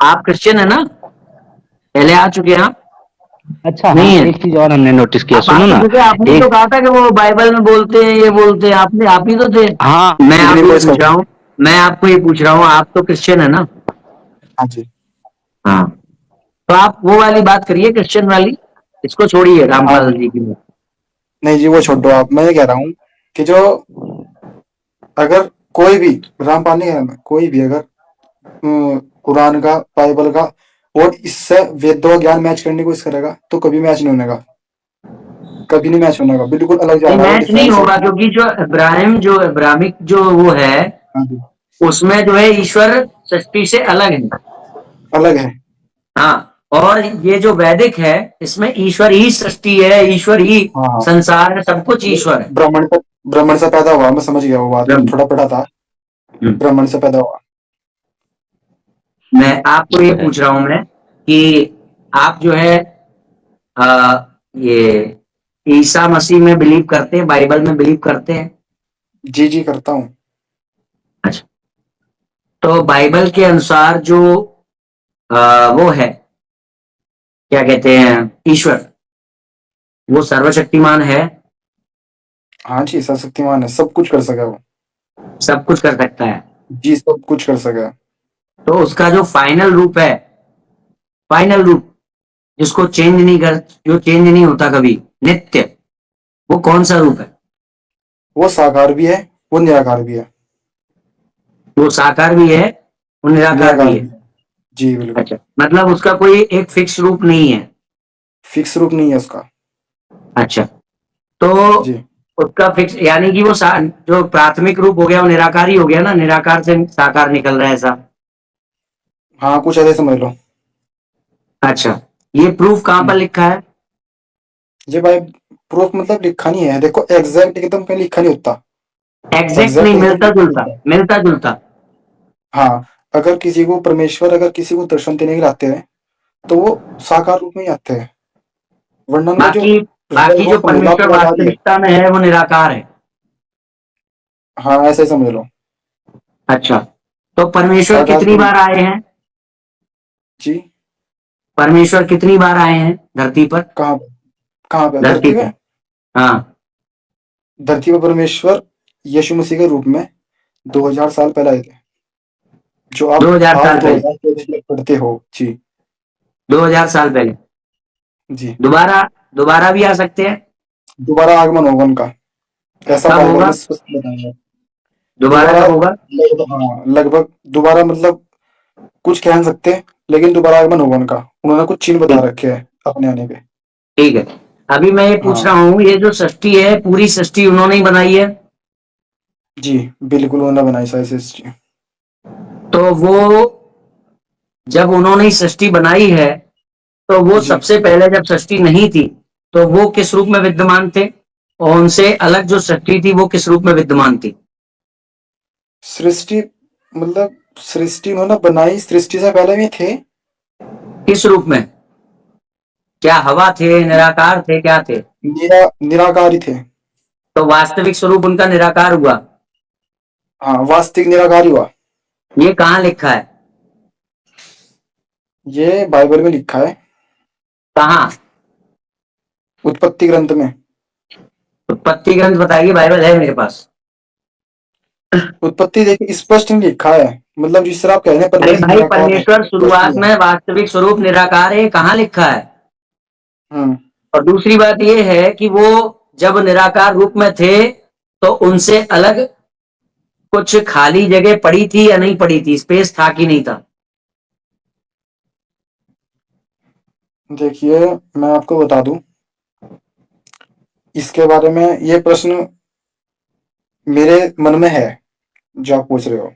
आप क्रिश्चियन है ना? पहले आ चुके हैं आप? अच्छा हाँ, नहीं है? एक चीज और हमने नोटिस किया, आप आ सुनो तो ना। चुके हैं, आपने तो एक, कहा था कि वो बाइबल में बोलते हैं, ये बोलते हैं, आपने आप ही तो थे। हाँ मैं इग्नी आपको ये बॉयज का। पूछ रहा हूँ, मैं आपको ये पूछ रहा हूँ, आप तो क्रिश्चियन है ना? हाँ जी। हाँ, तो आप वो वाली बात करिए, क्रिश्चियन वाली। इसको छोड़िए, हाँ रामपाल जी की बात। नहीं जी, वो छोड़ दो आप। मैं ये कह रहा हूँ कि जो अगर कोई भी, रामपाल नहीं कह रहा मैं, कोई भी अगर कुरान का, बाइबल का और इससे वेदों का ज्ञान मैच करने की कोशिश करेगा तो कभी मैच नहीं होने का, कभी नहीं मैच होने का, बिल्कुल अलग जा नहीं, रहा है, वो मैच नहीं डिफरेंस है। होगा, क्योंकि जो इब्राहिमिक जो वो है, हाँ जी। उसमें जो है ईश्वर सृष्टि से अलग है। अलग है। हाँ, और ये जो वैदिक है, इसमें ईश्वर ही सृष्टि है, ईश्वर ही हाँ हाँ। संसार है, सब कुछ वो ईश्वर है। ब्राह्मण से पैदा हुआ, मैं समझ गया वो बात, मैंने ब्रह्म। थोड़ा पढ़ा था। हम्म। ब्राह्मण से पैदा हुआ। मैं आपको ये पूछ रहा हूं मैं कि आप जो है ये ईसा मसीह में बिलीव करते हैं, बाइबल में बिलीव करते हैं? जी जी करता हूँ। अच्छा, तो बाइबल के अनुसार जो वो है, क्या कहते हैं, ईश्वर, वो सर्वशक्तिमान है, हाँ जी, सर्वशक्तिमान है, सब कुछ कर सका वो। सब कुछ कर सकता है। जी, सब कुछ कर सका। तो उसका जो फाइनल रूप है, फाइनल रूप, जिसको चेंज नहीं कर, जो चेंज नहीं होता कभी, नित्य, वो कौन सा रूप है? वो साकार भी है, वो निराकार भी है। वो साकार भी है, वो निराकार भी निराकार है। भी है। जी बिल्कुल। अच्छा, मतलब उसका कोई एक फिक्स रूप नहीं है। फिक्स रूप नहीं है उसका। अच्छा, तो जी उसका फिक्स यानी कि वो जो प्राथमिक रूप हो गया वो निराकार ही हो गया ना, निराकार से साकार निकल रहा है ऐसा। हाँ, कुछ ऐसे समझ लो। अच्छा, ये प्रूफ कहां पर हम्म। लिखा है? ये भाई प्रूफ मतलब लिखा नहीं है, देखो एग्जैक्ट एकदम कहीं लिखा नहीं होता। एग्जैक्ट नहीं, एग्जैक्ट एकदम मिलता लिखा नहीं जुलता, होता। मिलता जुलता। हाँ, अगर किसी को परमेश्वर, अगर किसी को दर्शन देने के लिए आते हैं तो वो साकार रूप में ही आते हैं, वरना ना जो बाकी रियल बाकी वो जो मिलाप परमेश्वर निराकार ही है। वास्तविकता में है वो निराकार है। हाँ, ऐसे ही समझ लो। अच्छा, तो परमेश्वर साकार कितनी थोड़ी। बार आए हैं? जी। परमेश्वर कितनी बार आए हैं धरती पर? कहाँ पे? कहाँ पे धरती धरती पे? पे, हाँ। धरती पे परमेश्वर यीशु मसीह के रूप में 2000 साल पहले आए थे, जो आप 2000 आज साल पहले, 2024 में पढ़ते हो जी। 2000 साल पहले। जी। दोबारा, दोबारा भी आ सकते हैं। दोबारा आगमन होगा उनका, ऐसा कब बाइबल होगा? में स्पष्ट बताया है। दोबारा दोबारा कब होगा? लगभग, हाँ लगभग दोबारा, मतलब कुछ कह नहीं सकते, लेकिन दोबारा आगमन होगा उनका। उन्होंने कुछ चिन्ह बता ठीक, रखे हैं अपने आने के। ठीक है। अभी मैं ये पूछ हाँ रहा हूँ, ये जो सृष्टि है, पूरी सृष्टि उन्होंने ही बनाई है? जी बिल्कुल, उन्होंने बनाई सारी सृष्टि। तो वो, जब उन्होंने सृष्टि बनाई है, तो वो जी, सबसे पहले जब सृष्टि नहीं थी, तो वो किस रूप में विद्यमान थे? और उनसे अलग जो सृष्टि थी वो किस रूप में विद्यमान थी? सृष्टि मतलब सृष्टि उन्होंने बनाई, सृष्टि से पहले भी थे। किस रूप में? क्या हवा थे, निराकार थे, क्या थे? निराकारी थे। तो वास्तविक स्वरूप उनका निराकार हुआ। हाँ, वास्तविक निराकारी हुआ। ये कहाँ लिखा है? ये बाइबल में लिखा है, कहाँ? उत्पत्ति ग्रंथ में। उत्पत्ति ग्रंथ बताइए, बाइबल है मेरे पास। उत्पत्ति देखिए स्पष्ट नहीं लिखा है, मतलब जिस तरह आप कह रहे हैं अरे परमेश्वर भाई, निराकार है, परमेश्वर स्पष्ट शुरुआत नहीं है। में वास्तविक स्वरूप निराकार है, कहाँ लिखा है? हम्म। और दूसरी बात यह है कि वो जब निराकार रूप में थे, तो उनसे अलग कुछ खाली जगह पड़ी थी या नहीं पड़ी थी, स्पेस था कि नहीं था? देखिए, मैं आपको बता दूं, इसके बारे में ये प्रश्न मेरे मन में है, जो आप पूछ रहे हो।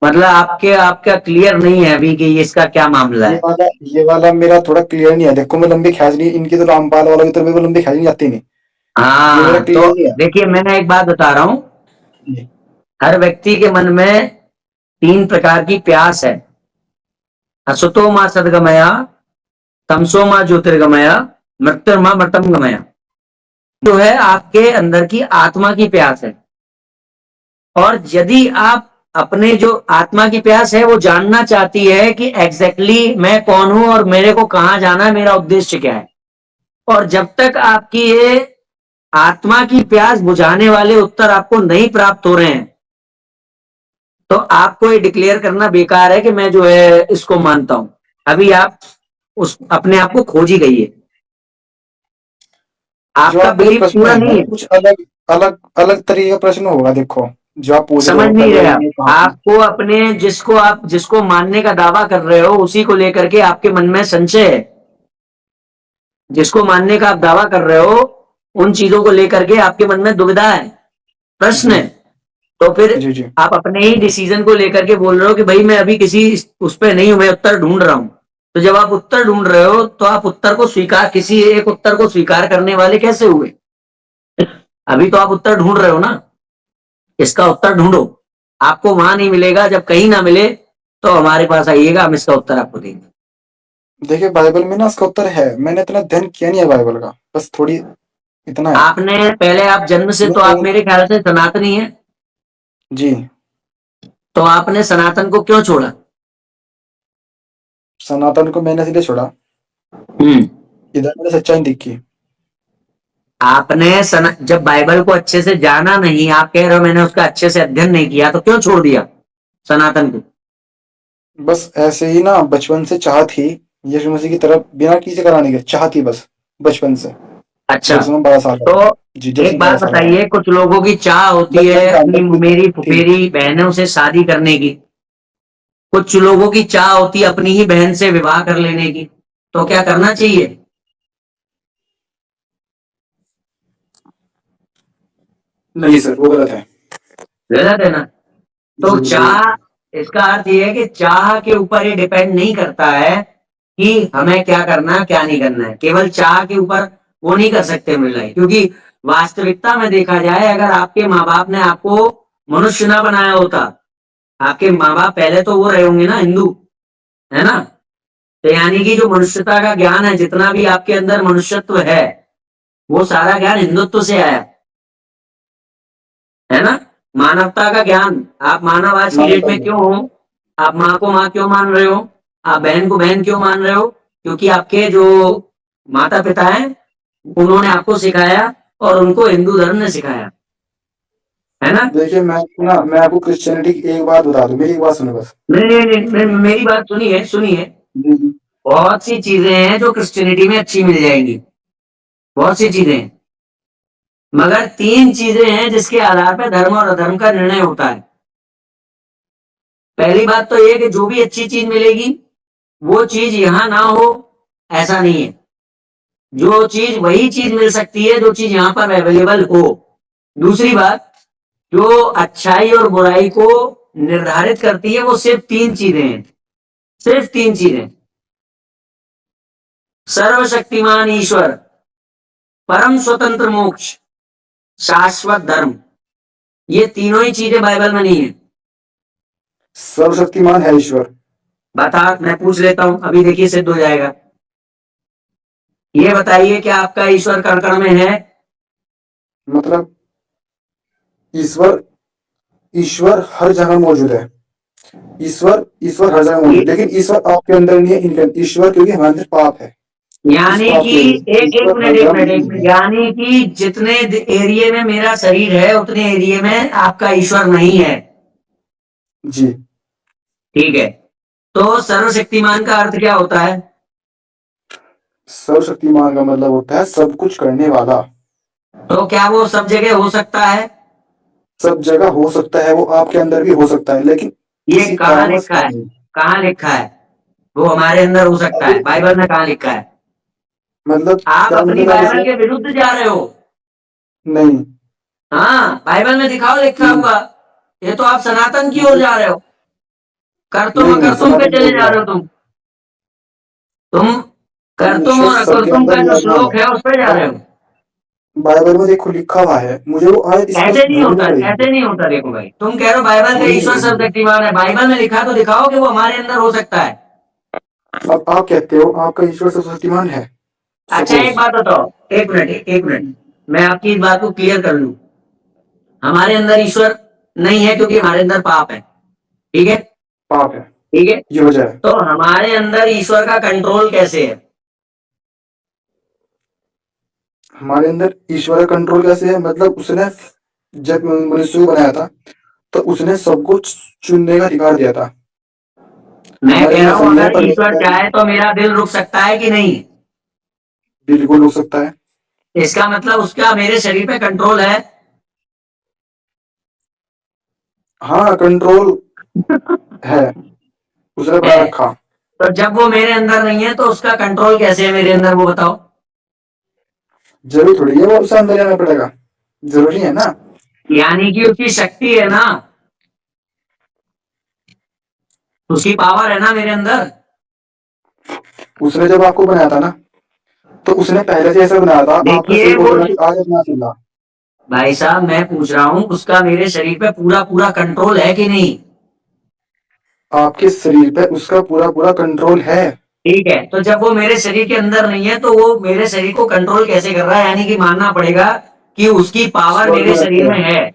मतलब आपका क्लियर नहीं है अभी कि इसका क्या मामला ये है? वाला ये वाला मेरा थोड़ा क्लियर नहीं है, देखो मैं लंबी खींच नहीं, इनकी तो रामपाल वालों की तरफ मेरे को लंबी खींच नहीं आती नहीं। ये मेरा हाँ, तो क्लियर नहीं है। देखिए, मैंने एक बात बता रहा हूं, जी। हर व्यक्ति के मन में तीन प्रकार की प्यास है। असतो माँ सदगमया, तमसो माँ ज्योतिर्गमया, मृत्युर्मा मृतम गमया। जो है आपके अंदर की आत्मा की प्यास है। और यदि आप अपने जो आत्मा की प्यास है वो जानना चाहती है कि एग्जैक्टली मैं कौन हूं और मेरे को कहां जाना है, मेरा उद्देश्य क्या है। और जब तक आपकी ये आत्मा की प्यास बुझाने वाले उत्तर आपको नहीं प्राप्त हो रहे हैं, तो आपको ये डिक्लेयर करना बेकार है कि मैं जो है इसको मानता हूं। अभी आप उस अपने आप को खोज ही गई है, जो आपका आपका जो बिलीफ प्रश्न पूरा है ना नहीं ये है। कुछ अलग अलग अलग तरीके का प्रश्न होगा। देखो जो आप पूछ रहे समझ हो नहीं पहले रहे आप। ये कहा था। आपको अपने जिसको मानने का दावा कर रहे हो उसी को लेकर के आपके मन में संशय है। जिसको मानने का आप दावा कर रहे हो उन चीजों को लेकर के आपके मन में दुविधा है, प्रश्न जी है। तो फिर जी जी आप अपने ही डिसीजन को लेकर के बोल रहे हो कि भाई मैं अभी किसी उस पर नहीं हूं, मैं उत्तर ढूंढ रहा हूं। तो जब आप उत्तर ढूंढ रहे हो तो आप उत्तर को स्वीकार, किसी एक उत्तर को स्वीकार करने वाले कैसे हुए? अभी तो आप उत्तर ढूंढ रहे हो ना, इसका उत्तर ढूंढो। आपको वहां नहीं मिलेगा, जब कहीं ना मिले तो हमारे पास आइएगा, हम इसका उत्तर आपको देंगे। देखिए बाइबल में ना इसका उत्तर है। मैंने इतना अध्ययन किया नहीं है बाइबल का, बस थोड़ी इतना है। आपने पहले, आप जन्म से तो आप मैं मेरे ख्याल से सनातनी है, जी तो आपने सनातन को क्यों छोड़ा? सनातन को मैंने इसलिए छोड़ा, हम्म। इधर मैंने सच्चाई दिखी। आपने जब बाइबल को अच्छे से जाना नहीं, आप कह रहे हो मैंने उसका अच्छे से अध्ययन नहीं किया, तो क्यों छोड़ दिया सनातन को? बस ऐसे ही ना बचपन से चाह थी यीशु मसीह की तरफ, बिना किसी कराने के चाह थी बस बचपन से, अच्छा, जब से मैं 12 साल का तो था। जी जब से एक मैं बात 12 साल का था। बताइए, कुछ लोगों की चाह होती बस है मेरे अपनी अंदर कोई मेरी थी। फुफेरी बहनों से शादी करने की, कुछ लोगों की चाह होती है अपनी ही बहन से विवाह कर लेने की, तो क्या करना चाहिए? नहीं सर वो गलत है। गलत है ना? तो जी बिल्कुल गलत चाह, है। इसका अर्थ यह है कि चाह के ऊपर ये डिपेंड नहीं करता है कि हमें क्या करना है क्या नहीं करना है। केवल चाह के ऊपर वो नहीं कर सकते मिलाई, क्योंकि वास्तविकता में देखा जाए, अगर आपके माँ बाप ने आपको मनुष्य ना बनाया होता, आपके माँ बाप पहले तो वो रहे होंगे ना हिंदू, है ना? तो यानी कि जो मनुष्यता का ज्ञान है, जितना भी आपके अंदर मनुष्यत्व है, वो सारा ज्ञान हिंदुत्व से आया, है ना? मानवता का ज्ञान। आप मानव आज की डेट मानवता में में क्यों हो? आप माँ को माँ क्यों मान रहे हो? आप बहन को बहन क्यों मान रहे हो? क्योंकि आपके जो माता पिता हैं उन्होंने आपको सिखाया, और उनको हिंदू धर्म ने सिखाया, है ना? देखिए मैं आपको क्रिश्चियनिटी की एक बात बता दूं, मेरी एक बात सुनो बस। नहीं नहीं नहीं, मेरी बात सुनिए सुनिए। जी जी बहुत सी चीजें हैं जो क्रिश्चियनिटी में अच्छी मिल जाएंगी, बहुत सी चीजें हैं, मगर तीन चीजें हैं जिसके आधार पर धर्म और अधर्म का निर्णय होता है। पहली बात तो ये कि जो भी अच्छी चीज मिलेगी वो चीज यहां ना हो, ऐसा नहीं है। जो चीज, वही चीज मिल सकती है जो चीज यहां पर अवेलेबल हो। दूसरी बात, जो अच्छाई और बुराई को निर्धारित करती है वो सिर्फ तीन चीजें हैं, सिर्फ तीन चीजें। सर्वशक्तिमान ईश्वर, परम स्वतंत्र मोक्ष, शाश्वत धर्म। ये तीनों ही चीजें बाइबल में नहीं है। सर्वशक्तिमान है ईश्वर। बता, मैं पूछ लेता हूं, अभी देखिए सिद्ध हो जाएगा। ये बताइए कि आपका ईश्वर कण कण में है? मतलब ईश्वर ईश्वर हर जगह मौजूद है। ईश्वर ईश्वर हर जगह मौजूद है, लेकिन ईश्वर आपके अंदर नहीं है, इनके ईश्वर, क्योंकि हमारे अंदर पाप है। इस यानी पाप कि की वजह से एक एक ईश्वर मिनट हर एक जगह मिनट एक मौजूद मिनट, है। यानी कि जितने एरिया में मेरा शरीर है उतने एरिया में आपका ईश्वर नहीं है। जी ठीक है, तो सर्वशक्तिमान का अर्थ क्या होता है? सर्वशक्तिमान का मतलब होता है सब कुछ करने वाला। तो क्या वो सब जगह हो सकता है? सब जगह हो सकता है, वो आपके अंदर भी हो सकता है, लेकिन ये किसी कहाँ कारणवश लिखा है? नहीं। कहाँ लिखा है? वो हमारे अंदर हो सकता अभी है, बाइबल में कहाँ लिखा है? मतलब आप क्या अपनी मतलब आप बाइबल इसे। के विरुद्ध जा रहे हो। नहीं हाँ, बाइबल में दिखाओ लिखा नहीं हुआ। ये तो आप सनातन की ओर मतलब जा रहे हो, करतुम नहीं नहीं अकर्तुम पे सनातन चले बोल जा रहा रहे है। हो तुम करतुम परमेश्वर और सबके अकर्तुम अंदर का जो विराजमान श्लोक है। है उस पर जा रहे हो। बाइबल में देखो लिखा हुआ है, मुझे वो आयत ऐसे स्पष्ट नहीं ढूंढनी होता, पड़ेगी। ऐसे नहीं होता। देखो भाई, तुम कह रहे हो बाइबल का ढूंढनी ईश्वर पड़ेगी मुझे। सर्वशक्तिमान है, बाइबल में लिखा तो दिखाओ कि वो हमारे अंदर हो सकता है। अब आप कहते हो आपका ईश्वर सर्वशक्तिमान है, अच्छा एक सपोज। बात बताओ, एक मिनट एक मिनट, मैं आपकी इस बात को क्लियर कर लूं। हमारे अंदर ईश्वर नहीं है क्योंकि हमारे अंदर पाप है। ठीक है, पाप है, ठीक है। ये वजह है। तो हमारे अंदर ईश्वर का कंट्रोल कैसे है? हमारे अंदर ईश्वर का कंट्रोल कैसे है, मतलब उसने जब मनुष्य को बनाया था तो उसने सबको चुनने का अधिकार दिया था। मैं हमारे कह अंदर रहा हूं संज्ञा अगर ईश्वर परमेश्वर चाहे तो मेरा दिल रुक सकता है कि नहीं? बिल्कुल हो सकता है। इसका मतलब उसका मेरे शरीर पे कंट्रोल है। हाँ, कंट्रोल है, उसने बना है। रखा। तो जब वो मेरे अंदर नहीं है तो उसका कंट्रोल कैसे है मेरे अंदर, वो बताओ। जरूरी थोड़ी है वो उसे अंदर जाना पड़ेगा, जरूरी है ना। यानी कि उसकी शक्ति है ना, उसकी पावर है ना मेरे अंदर। उसने जब आपको बनाया था ना, तो उसने पहले से ऐसा बनाया था, आपका देखिए शरीर वो, ऑटोमेटिक आज अपना चला। भाई साहब मैं पूछ रहा हूं उसका मेरे शरीर पे पूरा पूरा कंट्रोल है कि नहीं? आपके शरीर पे उसका पूरा पूरा कंट्रोल है। ठीक है, तो जब वो मेरे शरीर के अंदर नहीं है तो वो मेरे शरीर को कंट्रोल कैसे कर रहा है? यानी कि मानना पड़ेगा कि उसकी पावर स्वर्ग मेरे में शरीर रहते में हैं। है।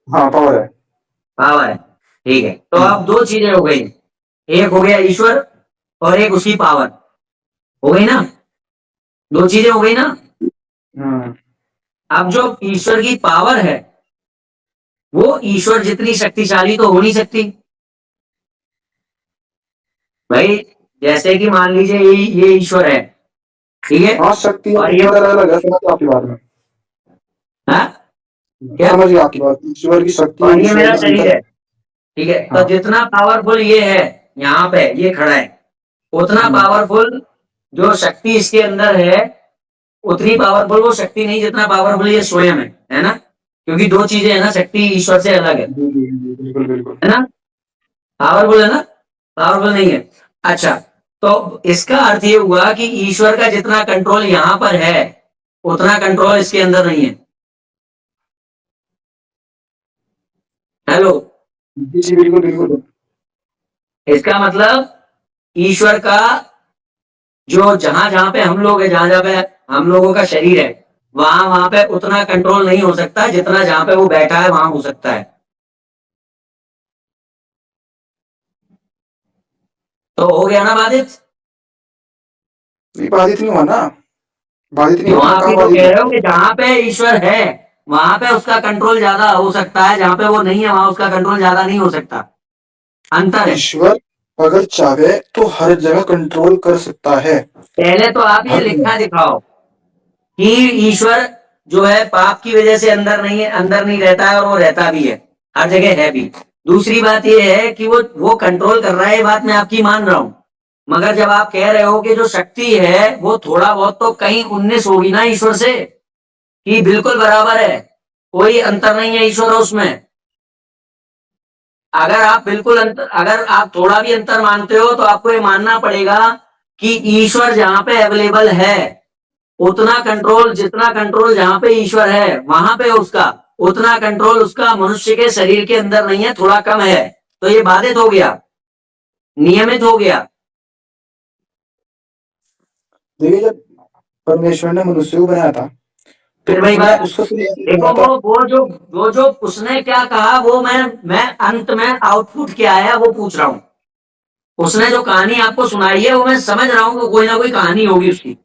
हाँ, पावर है। पावर है, ठीक है। तो हम्म, अब दो चीजें हो गई, एक हो गया ईश्वर और एक उसकी पावर, हो गई ना? दो चीजें हो गई ना? हम्म, अब जो ईश्वर की पावर है वो ईश्वर जितनी शक्तिशाली तो हो नहीं सकती भाई। जैसे कि मान लीजिए ये ईश्वर है, ठीक है, हाँ, शक्ति और और ये, ईश्वर अलग अलग है, समझ गया आपकी बात में। हाँ, क्या, समझ गया आपकी बात, ईश्वर की शक्ति और और ये ईश्वर मेरा में शरीर अंतर है, है। ठीक है। तो हाँ। जितना पावरफुल ये है, यहाँ पे ये खड़ा है, उतना हम्म, पावरफुल जो शक्ति इसके अंदर है, उतनी पावरफुल वो शक्ति नहीं जितना पावरफुल ये स्वयं है ना? क्योंकि दो चीजें है ना, शक्ति ईश्वर से अलग जी जी जी, बिल्कुल बिल्कुल। है ना? पावरफुल है ना? पावरफुल नहीं है। अच्छा, तो इसका अर्थ ये हुआ कि ईश्वर का जितना कंट्रोल यहां पर है उतना कंट्रोल इसके अंदर नहीं है। हेलो? जी जी, बिल्कुल बिल्कुल। इसका मतलब ईश्वर का जो जहां जहां पे हम लोग है, जहां जहां पे हम लोगों का शरीर है, वहां वहां पे उतना कंट्रोल नहीं हो सकता जितना जहां पे वो बैठा है वहां हो सकता है। तो हो गया ना बाधित? नहीं, बाधित नहीं हुआ ना, बाधित नहीं क्यों, हुआ ना, आप कहाँ ही तो बाधित कह हुआ। रहे हो कि जहां पे ईश्वर है वहां पे उसका कंट्रोल ज्यादा हो सकता है, जहां पे वो नहीं है वहां उसका कंट्रोल ज्यादा नहीं हो सकता। अंतर है। ईश्वर अगर चाहे तो हर जगह कंट्रोल कर सकता है। पहले तो आप ये हर जगह। लिखना दिखाओ कि ईश्वर जो है पाप की वजह से अंदर नहीं है, अंदर नहीं रहता है और वो रहता भी है, हर जगह है भी। दूसरी बात ये है कि वो कंट्रोल कर रहा है, ये बात मैं आपकी मान रहा हूं। मगर जब आप कह रहे हो कि जो शक्ति है वो थोड़ा बहुत तो कहीं 19 होगी ना ईश्वर से, कि बिल्कुल बराबर है, कोई अंतर नहीं है ईश्वर और उसमें। अगर आप बिल्कुल अंतर, अगर आप थोड़ा भी अंतर मानते हो तो आपको ये मानना पड़ेगा कि ईश्वर जहां पे अवेलेबल है उतना कंट्रोल, जितना कंट्रोल जहां पे ईश्वर है वहां पे उसका उतना कंट्रोल उसका मनुष्य के शरीर के अंदर नहीं है, थोड़ा कम है। तो ये बाधित हो गया, नियमित हो गया। देखिए, जब परमेश्वर ने मनुष्य को बनाया था तो फिर वही उसने बात, उसको सिर्फ ऐसे ही देखो बनाया था। वो जो उसने क्या कहा वो मैं अंत में आउटपुट क्या आया वो पूछ रहा हूं। उसने जो कहानी आपको सुनाई है वो मैं समझ रहा हूं कि कोई ना कोई कहानी होगी उसकी।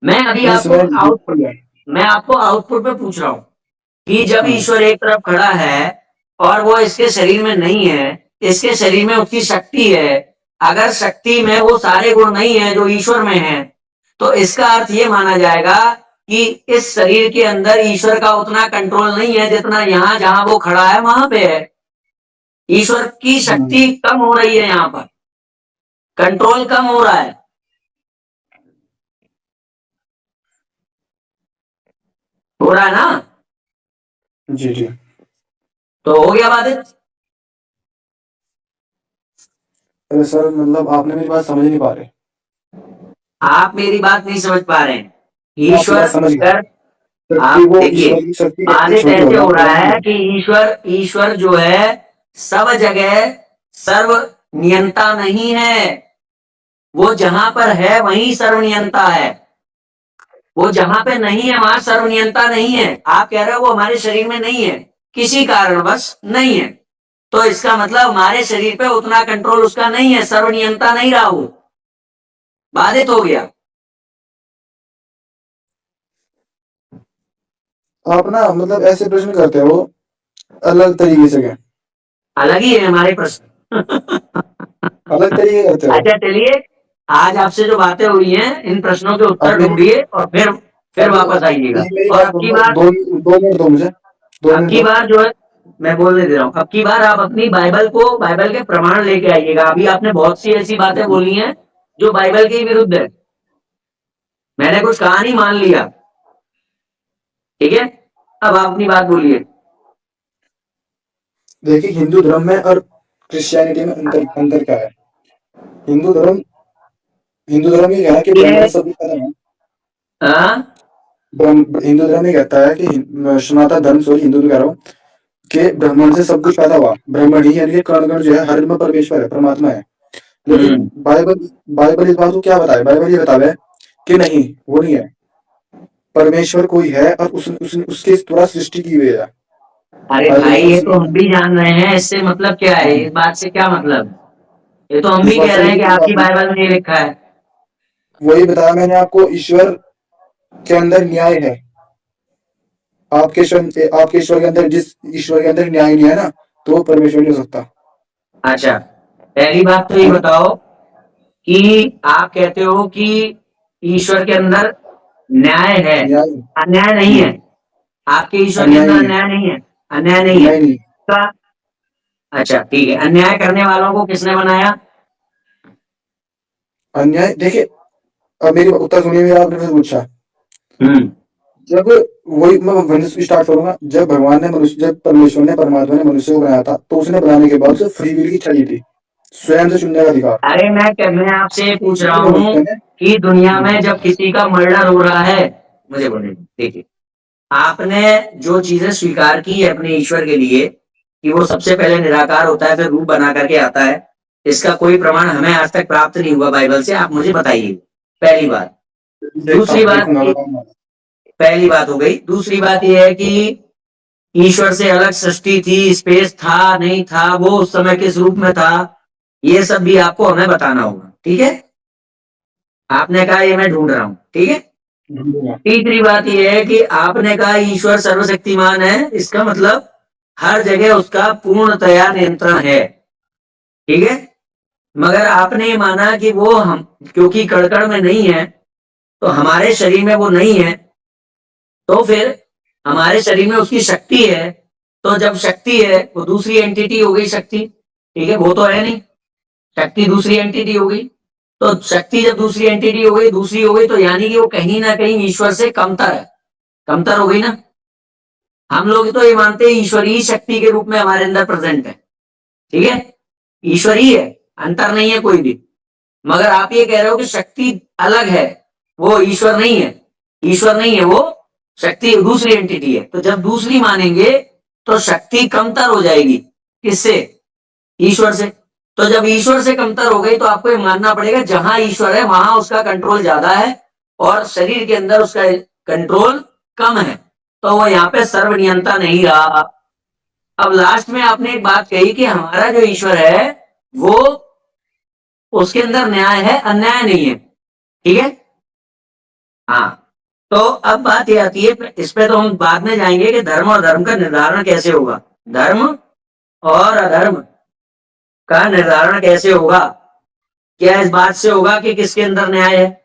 मैं अभी नहीं, आपको सुना लीजिए आउटपुट, मैं आपको आउटपुट पे पूछ रहा हूं कि जब हाँ। ईश्वर एक तरफ खड़ा है और वो इसके शरीर में नहीं है, इसके शरीर में उसकी शक्ति है, अगर शक्ति में वो सारे गुण नहीं है जो ईश्वर में है, तो इसका अर्थ ये माना जाएगा कि इस शरीर के अंदर ईश्वर का उतना कंट्रोल नहीं है जितना यहाँ जहां वो खड़ा है वहां पे है। ईश्वर की हम्म, शक्ति कम हो रही है, यहाँ पर कंट्रोल कम हो रहा है, हो रहा है ना? जी जी। तो हो गया बाधित। अरे सर, मतलब आपने मेरी बात समझ नहीं पा रहे। आप मेरी बात नहीं समझ पा रहे हैं। मैं आपकी ईश्वर बात समझ गया। अगर, शक्ति, आप वो देखिए, ईश्वर की शक्ति कैसे बाधित छोटी हो ऐसे ना, हो रहा पुरानी है है। कि ईश्वर ईश्वर जो है सब जगह सर्व नियंता नहीं है। वो जहां पर है वहीं सर्वनियंता है, वो जहां पे नहीं है वहां सर्वनियंता नहीं है। आप कह रहे हो वो हमारे शरीर में नहीं है, किसी कारणवश नहीं है, तो इसका मतलब हमारे शरीर पे उतना कंट्रोल उसका नहीं है, सर्वनियंता नहीं रहा, वो बाधित हो गया। आप ना मतलब ऐसे प्रश्न करते हो अलग तरीके से क्या, अलग ही है हमारे प्रश्न। अलग तरीके करते हो। अच्छा चलिए, आज आपसे जो बातें हुई हैं इन प्रश्नों के उत्तर अब मेरी ढूंढिए और फिर अब वापस आइएगा। मेरी और बात अब सुन की लो, बार, 2 मिनट दो मुझे, दो अब मिनट की दो। बार जो है, मैं बोलने दे रहा हूँ, अब की बार आप अपनी बाइबल को, बाइबल के प्रमाण लेके आइएगा। अभी आपने बहुत सी ऐसी बातें बोली हैं जो बाइबल के विरुद्ध है। मैंने कुछ कहा नहीं, मान लिया, ठीक है। अब आप अपनी बात बोलिए। देखिए हिंदू धर्म में और क्रिश्चियनिटी में अंतर अंतर क्या है। हिंदू धर्म हिंदू धर्म ये कह रहा है कि ब्रह्म ये ने सब कुछ पैदा किया। हाँ, हिंदू धर्म ये कहता है कि सनातन धर्म, सॉरी हिंदू धर्म कह रहा हूँ, कि ब्राह्मण से सब कुछ पैदा हुआ। ब्राह्मण ही यानी कि कण कण जो है हर में परमेश्वर है, परमात्मा है। लेकिन हम्म, बाइबल बाइबल इस बात को क्या बताए, बाइबल ये बतावे कि नहीं, वो नहीं है। परमेश्वर कोई है और उसके द्वारा सृष्टि की हुई है। अरे बाइबल भाई में ये उसी तो हम भी जान रहे हैं, इससे मतलब क्या है, इस बात से क्या मतलब? ये तो हम इस भी बात कह से रहे हैं कि यही आपकी बाइबल में ये लिखा है। वही बताया मैंने आपको, ईश्वर के अंदर न्याय है। आपके ईश्वर के अंदर, जिस ईश्वर के अंदर न्याय नहीं है ना, तो वो परमेश्वर नहीं हो सकता, अच्छा, पहली बात तो ये है ना। बताओ कि आप कहते हो कि ईश्वर के अंदर न्याय है, न्याय अन्याय नहीं जी, है। आपके ईश्वर के अन्याय अंदर नहीं है, अन्याय नहीं है, अन्याय नहीं है अन्याय नहीं। का। अच्छा ठीक है, अन्याय करने वालों को किसने बनाया? अन्याय देखिए, अब मेरी उत्तर सुनिए, मेरा आपने मुझसे पूछा। हम्म, जब वही मैं वहीं से स्टार्ट करूंगा, जब परमेश्वर ने, परमात्मा ने मनुष्य को बनाया था, तो उसने बनाने के बाद उसे फ्री विल की चाहिए थी, स्वयं से चुनने का अधिकार। अरे मैं आपसे ये पूछ रहा लेकिन हूँ मनुष्य ने कि दुनिया में जब किसी का मर्डर हो रहा है, मुझे बोलने दो, देखिए, आपने जो चीजें स्वीकार की है अपने ईश्वर के लिए कि वो सबसे पहले निराकार होता है, फिर रूप बना करके आता है, इसका कोई प्रमाण हमें आज तक प्राप्त नहीं हुआ बाइबल से, आप मुझे बताइए। पहली बात। देखता दूसरी हूँ, बात, देखूंगा, बताऊंगा। पहली बात हो गई। दूसरी बात यह है कि ईश्वर से अलग सृष्टि थी, स्पेस था नहीं था, वो उस समय किस रूप में था, ये सब भी आपको हमें बताना होगा, ठीक है। आपने कहा ये मैं ढूंढ रहा हूं, ठीक है। ढूंढूंगा। तीसरी बात यह है कि आपने कहा ईश्वर सर्वशक्तिमान है, इसका मतलब हर जगह उसका पूर्णतया नियंत्रण है, ठीक है। मगर आपने ये माना कि वो हम क्योंकि कड़कड़ में नहीं है, तो हमारे शरीर में वो नहीं है, तो फिर हमारे शरीर में उसकी शक्ति है। तो जब शक्ति है वो दूसरी एंटिटी हो गई शक्ति, ठीक है, वो तो है नहीं, शक्ति दूसरी एंटिटी हो गई। तो शक्ति जब दूसरी एंटिटी हो गई, दूसरी हो गई, तो यानी कि वो कहीं ना कहीं ईश्वर से कमतर है, कमतर हो गई ना। हम लोग तो ये मानते हैं ईश्वरीय शक्ति के रूप में हमारे अंदर प्रेजेंट है, ठीक है, ईश्वरीय है, अंतर नहीं है कोई भी। मगर आप ये कह रहे हो कि शक्ति अलग है, वो ईश्वर नहीं है, ईश्वर नहीं है वो, शक्ति दूसरी एंटिटी है। तो जब दूसरी मानेंगे तो शक्ति कमतर हो जाएगी, किससे? ईश्वर से। तो जब ईश्वर से कमतर हो गई तो आपको ये मानना पड़ेगा जहां ईश्वर है वहां उसका कंट्रोल ज्यादा है और शरीर के अंदर उसका कंट्रोल कम है, तो वो यहाँ पे सर्वनियंता नहीं रहा। अब लास्ट में आपने एक बात कही कि हमारा जो ईश्वर है वो, उसके अंदर न्याय है, अन्याय नहीं है, ठीक है। हाँ, तो अब बात ये आती है, इस पे तो हम बाद में जाएंगे कि धर्म और धर्म का निर्धारण कैसे होगा, धर्म और अधर्म का निर्धारण कैसे होगा। क्या इस बात से होगा कि किसके अंदर न्याय है?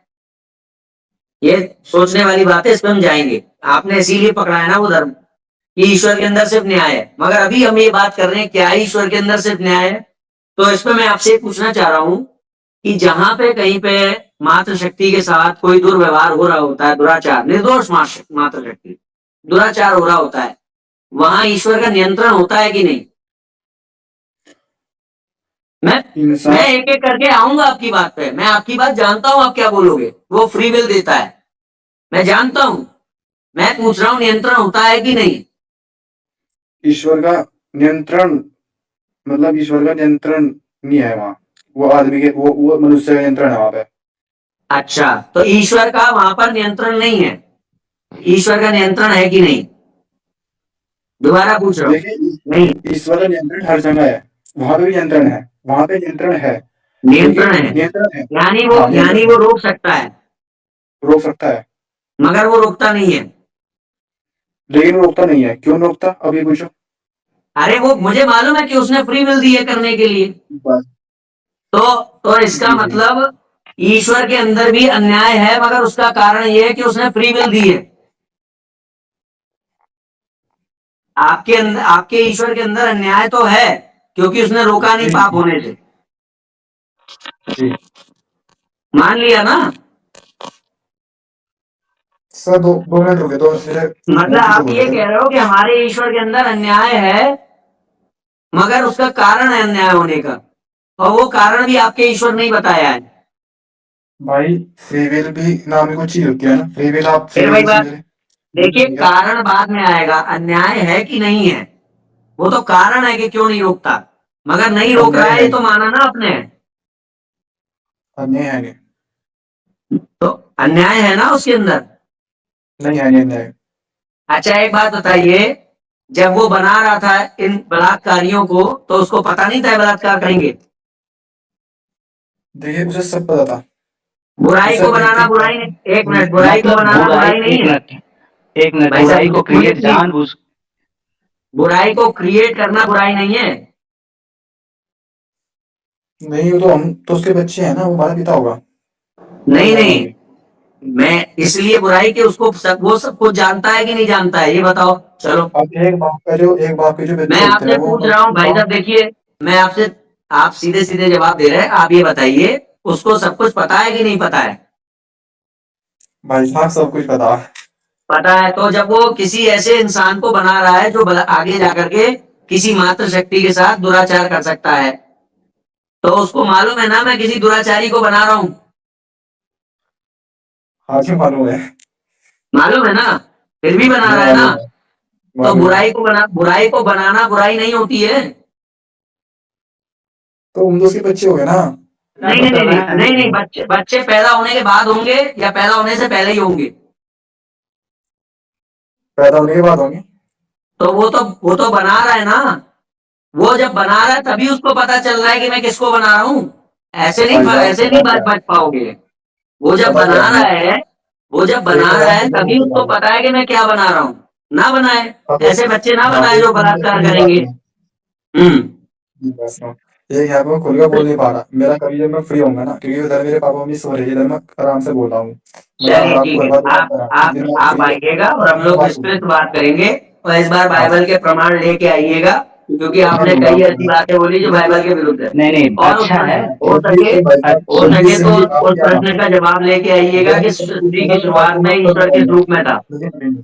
ये सोचने वाली बात है, इस पे हम जाएंगे। आपने इसीलिए पकड़ा है ना वो धर्म कि ईश्वर के अंदर सिर्फ न्याय है, मगर अभी हम ये बात कर रहे हैं क्या ईश्वर के अंदर सिर्फ न्याय है। तो इस पे मैं आपसे पूछना चाह रहा हूं कि जहां पे कहीं पे मातृशक्ति के साथ कोई दुर्व्यवहार हो रहा होता है, दुराचार, निर्दोष मातृशक्ति दुराचार हो रहा होता है, वहां ईश्वर का नियंत्रण होता है कि नहीं? मैं मैं इंसान एक एक करके आऊंगा आपकी बात पे, मैं आपकी बात जानता हूं, आप क्या बोलोगे, वो फ्री विल देता है, मैं जानता हूं। मैं पूछ रहा हूं नियंत्रण होता है कि नहीं? ईश्वर का नियंत्रण, मतलब ईश्वर का नियंत्रण नहीं है वहाँ। वो आदमी के, वो मनुष्य का नियंत्रण है वहां पे। अच्छा, तो ईश्वर का वहां पर नियंत्रण नहीं है, ईश्वर का नियंत्रण है कि नहीं? दोबारा पूछ रहा हूँ। देखिए नहीं, ईश्वर का नियंत्रण हर जगह है, वहां पे भी नियंत्रण है, वहां पे नियंत्रण है, नियंत्रण लेकिन है, नियंत्रण है। यानी हाँ वो नियंत्रण है, रोक सकता है, रोक सकता है, मगर वो रोकता नहीं है। लेकिन वो रोकता नहीं है। क्यों रोकता, अब ये पूछो। अरे वो मुझे मालूम है कि उसने फ्री विल दी है करने के लिए। बस। तो इसका जी जी। मतलब ईश्वर के अंदर भी अन्याय है, मगर उसका कारण ये है कि उसने फ्री विल दी है। आपके अंदर, आपके ईश्वर के अंदर अन्याय तो है, क्योंकि उसने रोका नहीं जी पाप होने से। जी। मान लिया ना? सर 2 मिनट रुके, 2 मिनट मेरे मतलब फोन स्विच ऑफ आप हो ये गया था। कह रहे हो कि हमारे ईश्वर के अंदर अन्याय है, मगर उसका कारण है अन्याय होने का, और वो कारण भी आपके ईश्वर ने ही बताया है। भाई फ्री विल भी नाम की कुछ चीज होती है ना, फ्री विल आप फ्री फिर विल वही से बात, समझ रहे? देखिए ठीक है। कारण बाद में आएगा, अन्याय है कि नहीं है, वो तो कारण है कि क्यों नहीं रोकता, मगर नहीं रोक रहा अन्याय है है, ये तो माना ना आपने। अन्याय है नहीं, तो अन्याय है ना उसके अंदर। नहीं है नहीं अन्याय। अच्छा एक बात बताइए, जब वो बना रहा था इन बलात्कारियों को, तो उसको पता नहीं था ये बलात्कार करेंगे? देखिए उसे सब पता था, बुराई उसे को देख बनाना के बुराई नहीं, एक मिनट, बुराई को मतलब बनाना बुराई, बुराई नहीं एक है। मिनट, एक मिनट, भाई बुराई साहब को मुझे क्रिएट प्लीज, जानबूझ। बुराई को क्रिएट करना बुराई नहीं है। नहीं, वो तो हम तो उसके बच्चे हैं ना, वो हमारा पिता होगा, नहीं क्या नहीं, होंगे। मैं इसलिए बुराई के उसको वो सब कुछ जानता है कि नहीं जानता है, ये बताओ। चलो अब एक बाप के जो मैं बच्चे होते हैं आपसे वो पूछ रहा हूँ भाई साहब, देखिए मैं आपसे, आप सीधे सीधे जवाब दे रहे हैं, आप ये बताइए उसको सब कुछ पता है कि नहीं पता है? भाई साहब सब कुछ पता है। पता है, तो जब वो किसी ऐसे इंसान को बना रहा है जो आगे जाकर के किसी मातृ शक्ति के साथ दुराचार कर सकता है, तो उसको मालूम है ना मैं किसी दुराचारी को बना रहा हूँ। हाँ जी मालूम है। मालूम है ना, फिर भी बना मुझे रहा है ना। मालूम है, तो मालूम है। बुराई को बनाना बुराई नहीं होती है। तो हम तो उसके बच्चे हो गए ना। नहीं नहीं नहीं नहीं नहीं नहीं, बच्चे बच्चे पैदा होने के बाद होंगे या पैदा होने से पहले ही होंगे? पैदा होने के बाद होंगे। तो वो तो बना रहा है ना। वो जब बना रहा है तभी उसको पता चल रहा है कि मैं किसको बना रहा हूँ। भाई साहब ऐसे नहीं पता क्या है, बच पाओगे। वो जब पता क्या बना है रहा मैं है, वो जब एक बना रहा बात है मुझे तभी बोलते उसको जाओ। पता है कि मैं क्या बना रहा हूँ। ना बनाए, अब ऐसे बच्चे ना हाँ बनाए एक जो मिनट बलात्कार मेरी बात करेंगे। सुनो। हम्म। जी, बस सुनो। एक यहाँ पे मैं खुल कर बोल नहीं पा रहा, मेरा कभी जब मैं फ्री होऊंगा ना, क्योंकि उधर मेरे पापा मम्मी सो रहे हैं, इधर मैं आराम से बोल रहा हूँ। मैं चलिए आपको ठीक हर है, बात बताता रहा, जिस दिन मैं आप फ्री आइएगा और हम होऊंगा लोग बात इस पे सुनिए। बात करेंगे, और इस बार हाँ बाइबल के प्रमाण लेके आइएगा, क्योंकि मैं आपने दूंगा कई आपको ऐसी बातें बोली जो बाइबल के विरुद्ध है। नहीं नहीं, और अच्छा है। एक भाई साहब हो जल्दी सके से तो ही आप उस क्या नाम प्रश्न का जवाब लेके आइएगा कि जल्दी से सृष्टि पूछना, की मैं शुरुआत आपको में मैं उत्तर ईश्वर किस बताऊंगा, रूप में था। लेकिन